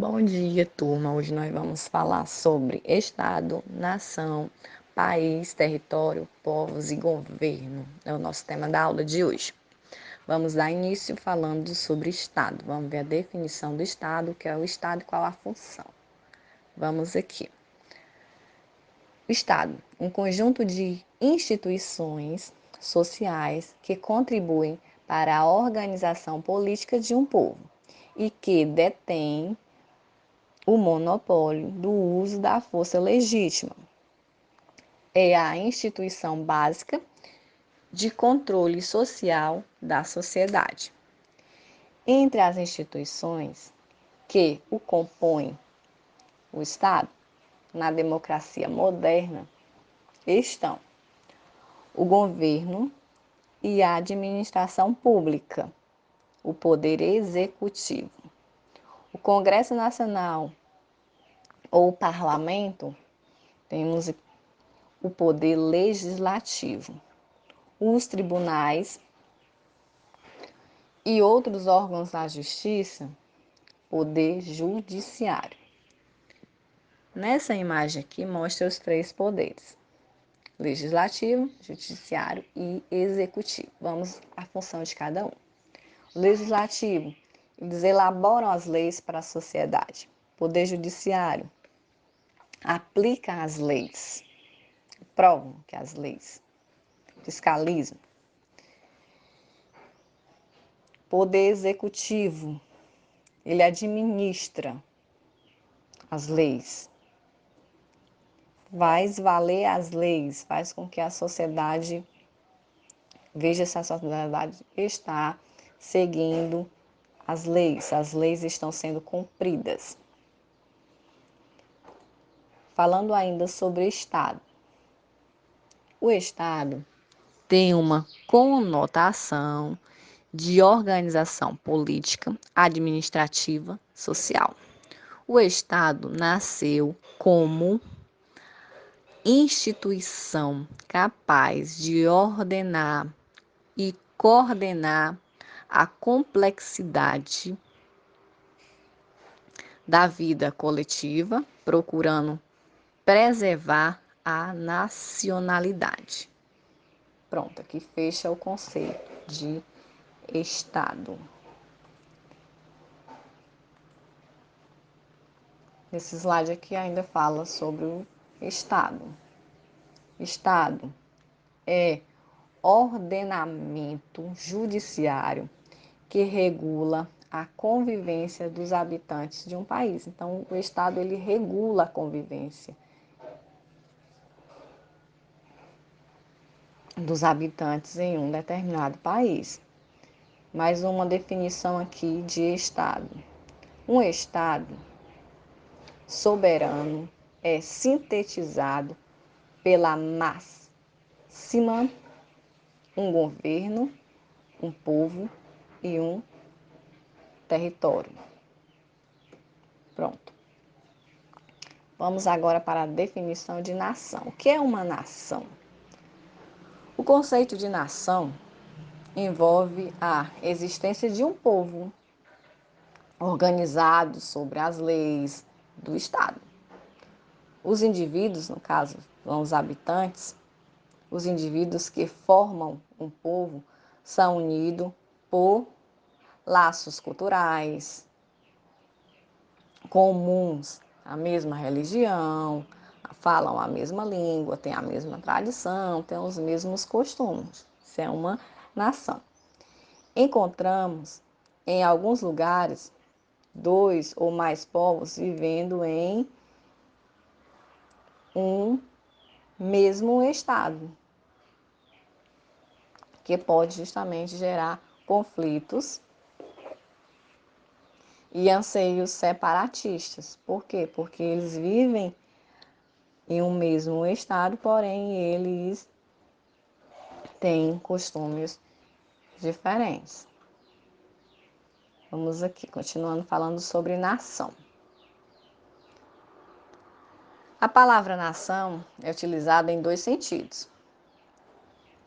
Bom dia, turma. Hoje nós vamos falar sobre Estado, nação, país, território, povos e governo. É o nosso tema da aula de hoje. Vamos dar início falando sobre Estado. Vamos ver a definição do Estado, o que é o Estado e qual a função. Vamos aqui. O Estado, um conjunto de instituições sociais que contribuem para a organização política de um povo e que detém o monopólio do uso da força legítima. É a instituição básica de controle social da sociedade. Entre as instituições que o compõem, o Estado, na democracia moderna, estão o governo e a administração pública, o poder executivo, o Congresso Nacional ou o Parlamento, temos o poder legislativo, os tribunais e outros órgãos da justiça, poder judiciário. Nessa imagem aqui mostra os três poderes: legislativo, judiciário e executivo. Vamos à função de cada um. O legislativo, eles elaboram as leis para a sociedade. Poder judiciário aplica as leis, provam que as leis fiscalizam. Poder executivo, ele administra as leis, faz valer as leis, faz com que a sociedade veja se a sociedade está seguindo as leis estão sendo cumpridas. Falando ainda sobre Estado. O Estado tem uma conotação de organização política, administrativa, social. O Estado nasceu como instituição capaz de ordenar e coordenar a complexidade da vida coletiva, procurando preservar a nacionalidade. Pronto, aqui fecha o conceito de Estado. Esse slide aqui ainda fala sobre o Estado. Estado é ordenamento judiciário que regula a convivência dos habitantes de um país. Então, o Estado ele regula a convivência dos habitantes em um determinado país. Mais uma definição aqui de Estado. Um Estado soberano é sintetizado pela máxima: um governo, um povo e um território. Pronto. Vamos agora para a definição de nação. O que é uma nação? O conceito de nação envolve a existência de um povo organizado sobre as leis do Estado. Os indivíduos, no caso, são os habitantes, os indivíduos que formam um povo são unidos por laços culturais, comuns, a mesma religião, falam a mesma língua, têm a mesma tradição, têm os mesmos costumes. Isso é uma nação. Encontramos em alguns lugares 2 ou mais povos vivendo em um mesmo estado, que pode justamente gerar conflitos e anseios separatistas. Por quê? Porque eles vivem em um mesmo estado, porém eles têm costumes diferentes. Vamos aqui, continuando falando sobre nação. A palavra nação é utilizada em 2 sentidos.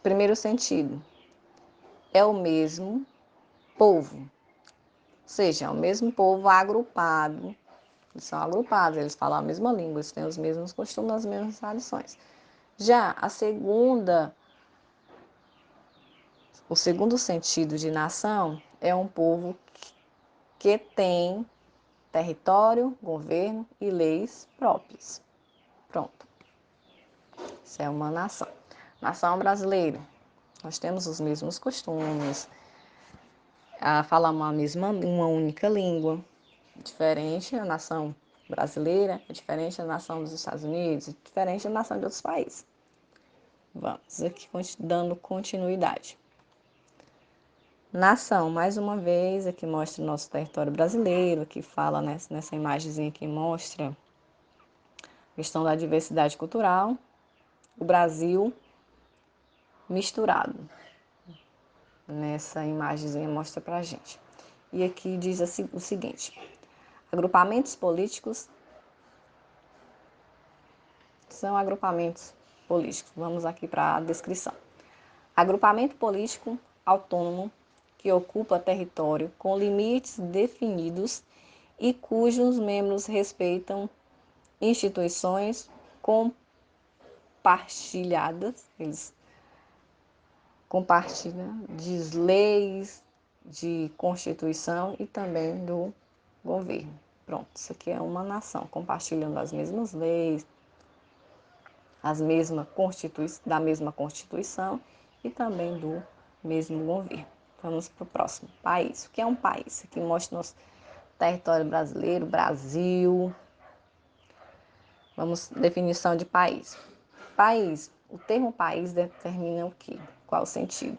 Primeiro sentido, é o mesmo povo, ou seja, é o mesmo povo agrupado Eles são agrupados, eles falam a mesma língua, eles têm os mesmos costumes, as mesmas tradições. Já o segundo sentido de nação é um povo que tem território, governo e leis próprias. Pronto. Isso é uma nação. Nação brasileira. Nós temos os mesmos costumes, falamos uma única língua. Diferente a nação brasileira, é diferente da nação dos Estados Unidos, é diferente da nação de outros países. Vamos aqui dando continuidade. Nação, mais uma vez, aqui mostra o nosso território brasileiro, aqui fala nessa imagenzinha que mostra a questão da diversidade cultural, o Brasil misturado. Nessa imagenzinha mostra pra gente. E aqui diz assim, o seguinte: agrupamentos políticos são agrupamentos políticos. Vamos aqui para a descrição. Agrupamento político autônomo que ocupa território com limites definidos e cujos membros respeitam instituições compartilhadas, eles compartilham de leis, de constituição e também do governo. Pronto, isso aqui é uma nação, compartilhando as mesmas leis, da mesma Constituição e também do mesmo governo. Vamos para o próximo. País. O que é um país? Aqui mostra nosso território brasileiro, Brasil. Vamos, definição de país. País. O termo país determina o quê? Qual o sentido?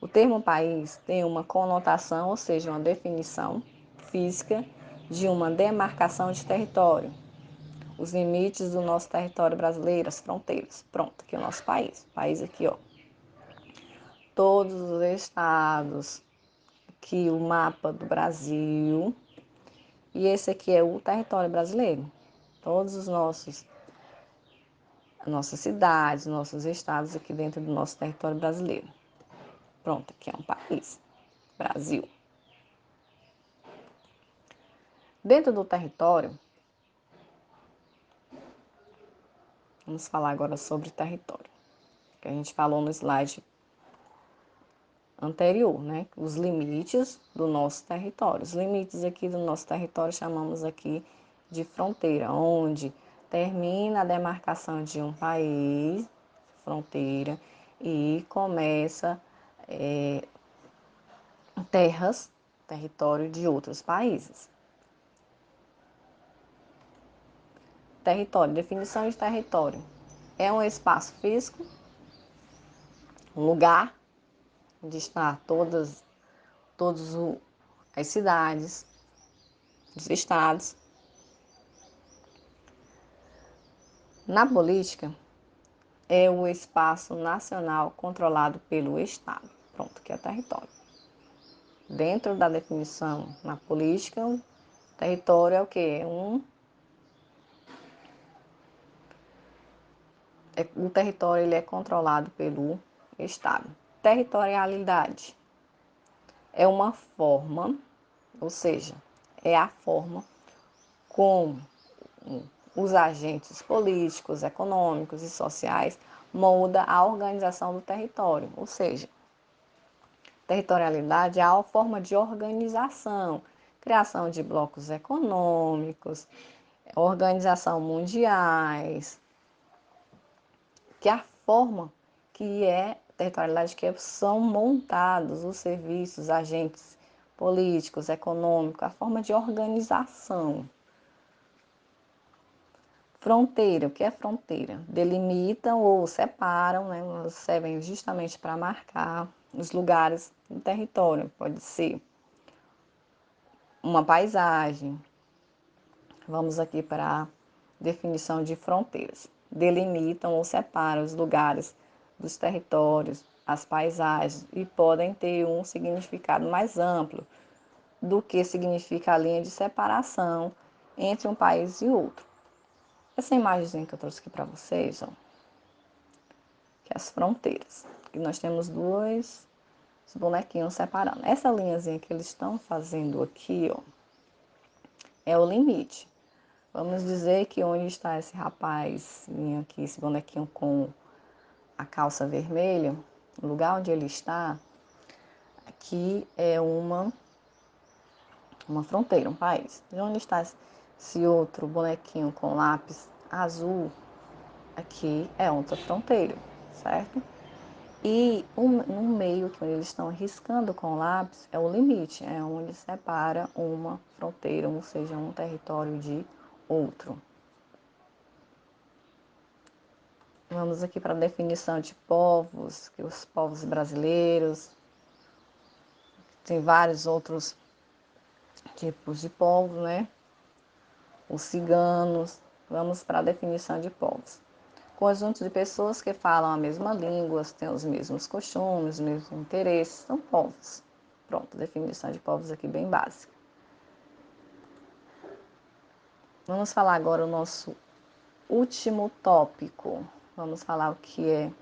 O termo país tem uma conotação, ou seja, uma definição física de uma demarcação de território, os limites do nosso território brasileiro, as fronteiras. Pronto, aqui é o nosso país. País aqui, ó. Todos os estados, aqui o mapa do Brasil. E esse aqui é o território brasileiro. Todos os nossas cidades, nossos estados aqui dentro do nosso território brasileiro. Pronto, aqui é um país. Brasil. Dentro do território, vamos falar agora sobre território, que a gente falou no slide anterior, né? Os limites do nosso território. Os limites aqui do nosso território chamamos aqui de fronteira, onde termina a demarcação de um país, fronteira, e começa território de outros países. Território, definição de território. É um espaço físico, um lugar onde está todas as cidades, os estados. Na política, é o espaço nacional controlado pelo Estado. Pronto, que é território. Dentro da definição na política, o território é o quê? O território ele é controlado pelo Estado. Territorialidade é uma forma, ou seja, é a forma como os agentes políticos, econômicos e sociais molda a organização do território, ou seja, territorialidade é a forma de organização, criação de blocos econômicos, organização mundiais, que é a forma que é territorialidade que são montados os serviços, agentes políticos, econômicos, a forma de organização. Fronteira, o que é fronteira? Delimitam ou separam, né? Elas servem justamente para marcar os lugares do território. Pode ser uma paisagem. Vamos aqui para a definição de fronteiras. Delimitam ou separam os lugares dos territórios, as paisagens, e podem ter um significado mais amplo do que significa a linha de separação entre um país e outro. Essa imagem que eu trouxe aqui para vocês, ó, que é as fronteiras. E nós temos dois bonequinhos separando. Essa linhazinha que eles estão fazendo aqui, ó, é o limite. Vamos dizer que onde está esse rapaz aqui, esse bonequinho com a calça vermelha, o lugar onde ele está, aqui é uma fronteira, um país. E onde está esse outro bonequinho com lápis azul, aqui é outra fronteira, certo? E no meio que eles estão riscando com o lápis é o limite, é onde separa uma fronteira, ou seja, um território de outro. Vamos aqui para a definição de povos, que os povos brasileiros, tem vários outros tipos de povos, né? Os ciganos. Vamos para a definição de povos. Conjunto de pessoas que falam a mesma língua, têm os mesmos costumes, os mesmos interesses, são povos. Pronto, definição de povos aqui bem básica. Vamos falar agora o nosso último tópico. Vamos falar o que é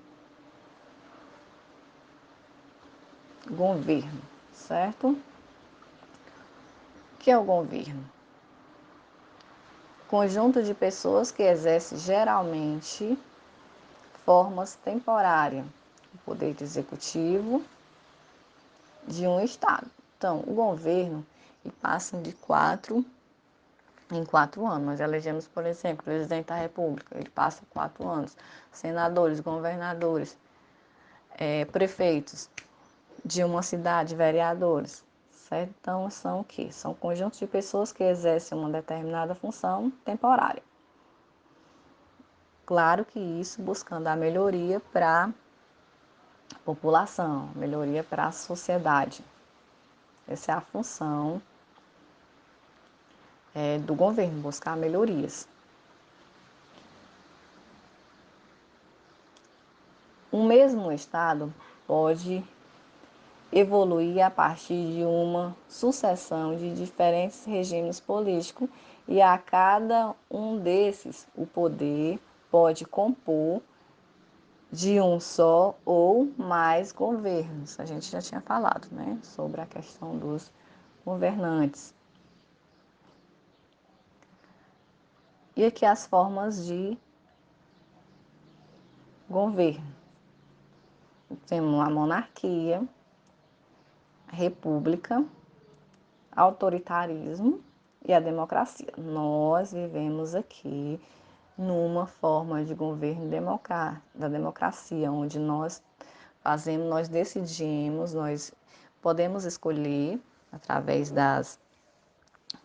governo, certo? O que é o governo? Conjunto de pessoas que exerce geralmente formas temporárias, o poder executivo de um estado. Então, o governo passa de 4 em 4 anos. Nós elegemos, por exemplo, o presidente da República, ele passa 4 anos. Senadores, governadores, prefeitos de uma cidade, vereadores. Certo? Então, são o quê? São conjuntos de pessoas que exercem uma determinada função temporária. Claro que isso buscando a melhoria para a população, melhoria para a sociedade. Essa é a função do governo, buscar melhorias. Um mesmo estado pode evoluir a partir de uma sucessão de diferentes regimes políticos e a cada um desses o poder pode compor de um só ou mais governos. A gente já tinha falado, né, sobre a questão dos governantes. E aqui as formas de governo. Temos a monarquia, a república, autoritarismo e a democracia. Nós vivemos aqui numa forma de governo da democracia, onde nós decidimos, nós podemos escolher através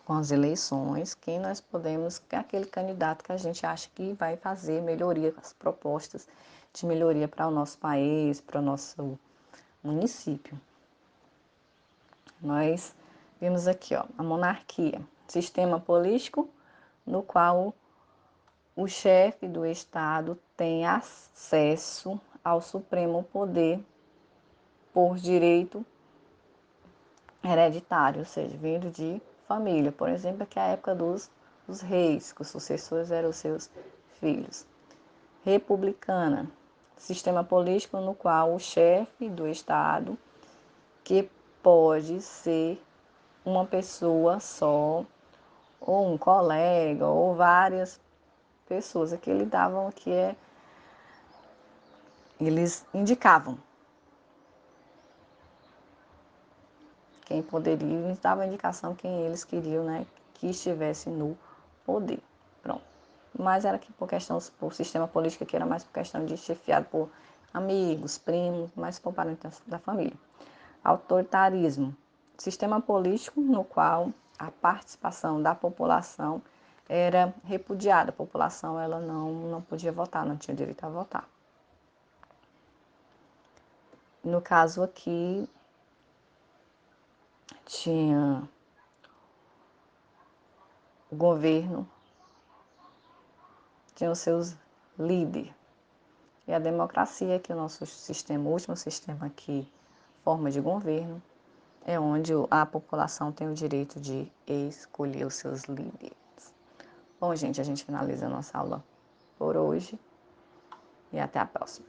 com as eleições, quem nós podemos, aquele candidato que a gente acha que vai fazer melhoria, as propostas de melhoria para o nosso país, para o nosso município. Nós vimos aqui, ó, a monarquia, sistema político no qual o chefe do Estado tem acesso ao supremo poder por direito hereditário, ou seja, vindo de família. Por exemplo, aqui é a época dos reis, que os sucessores eram os seus filhos. Republicana, sistema político no qual o chefe do Estado, que pode ser uma pessoa só, ou um colega, ou várias pessoas, aqui eles indicavam quem poderia, eles davam a indicação quem eles queriam, né, que estivesse no poder. Pronto. Mas era que por por sistema político, que era mais por questão de chefiado por amigos, primos, mais por parentes da família. Autoritarismo, sistema político no qual a participação da população era repudiada. A população ela não podia votar, não tinha direito a votar. No caso aqui, tinha o governo, tinha os seus líderes. E a democracia, que é o nosso sistema, o último sistema aqui, forma de governo, é onde a população tem o direito de escolher os seus líderes. Bom, gente, a gente finaliza a nossa aula por hoje e até a próxima.